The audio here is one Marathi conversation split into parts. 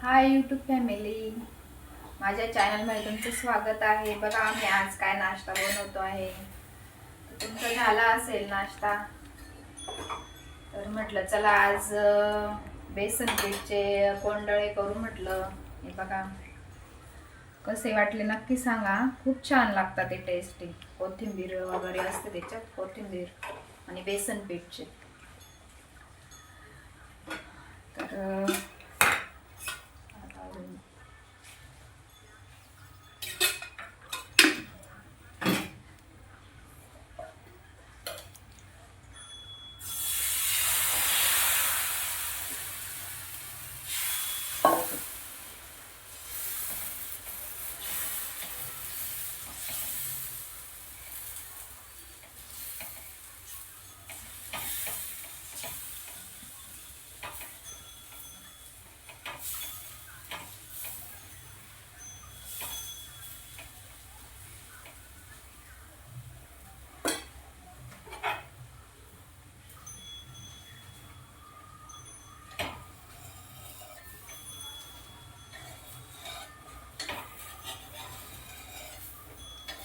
हाय यूट्यूब फॅमिली, माझ्या चॅनलमध्ये तुमचं स्वागत आहे. बघा आम्ही आज काय नाश्ता बनवतो आहे. तुमचा झाला असेल नाश्ता, तर म्हटलं चला आज बेसन पीठचे कोंडळे करू म्हटलं. हे बघा कसे वाटले नक्की सांगा. खूप छान लागतात ते, टेस्टी. कोथिंबीर वगैरे असते त्याच्यात, कोथिंबीर आणि बेसन पीठचे. तर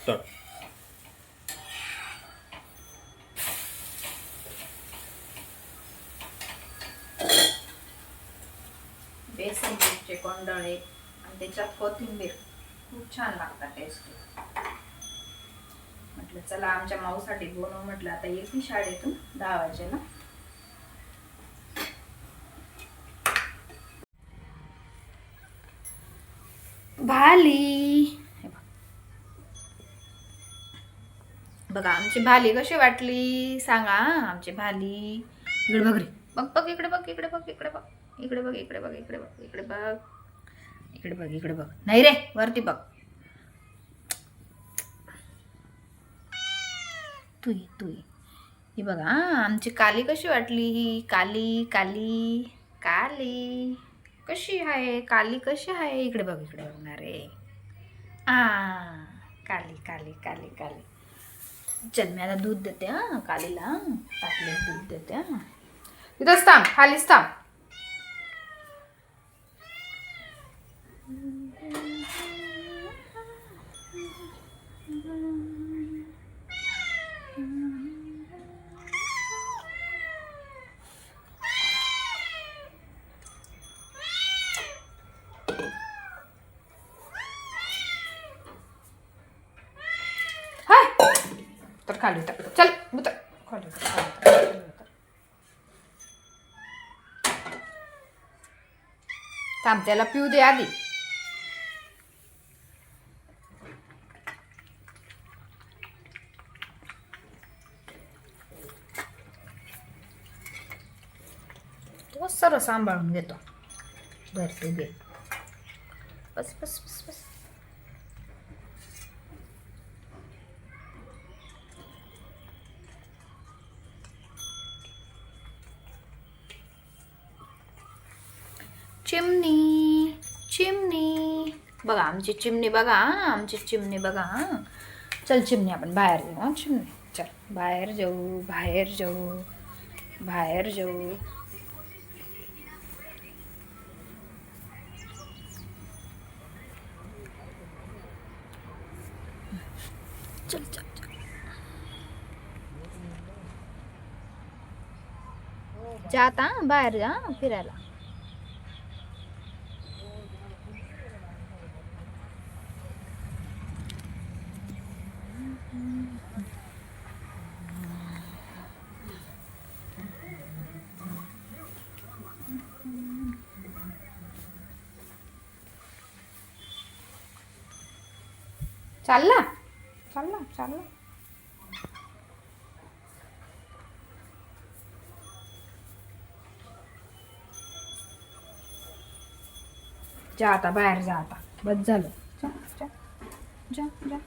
Start. बेसन पीठचे कोंडळे आणि त्याच्यात कोथिंबीर खूप छान लागतात, टेस्टी. म्हटलं चला आमच्या माऊसाठी बनवू. म्हटलं आता येते शाळेतून 10 वाजेला. भाली बघा, आमची भाली कशी वाटली सांगा. आमची भाली इकडे बघ रे, बघ बघ इकडे बघ, इकडे बघ, इकडे बघ, इकडे बघ, इकडे बघ, इकडे बघ, इकडे बघ, इकडे बघ, इकडे बघ. नाही रे, वरती बघ. तू ही बघा आमची काली कशी वाटली. ही काली काली काली कशी आहे. काली कशी आहे. इकडे बघ, इकडे बघणार रे. काली काली काली काली. चल मी आता दूध देते. कालीला ताटले दूध देते. तिथंच थांब, खालीच थांब. तर खाली उतर, चल उतर, खाली उतर. थांब, त्याला पिऊ दे आधी. तो सर्व सांभाळून घेतो. धरते घे. बस बस बस बस. चिमणी चिमणी बघा, आमची चिमणी बघा. आमची चिमणी बघा. चल चिमणी, आपण बाहेर जाऊ. चिमणी चल बाहेर जाऊ, बाहेर जाऊ, बाहेर जाऊ. चल चल चल. जा आता, बाहेर जा फिरायला. चालला चालला चालला. जा आता, बाहेर जा आता. बस झालं. जा जा जा जा.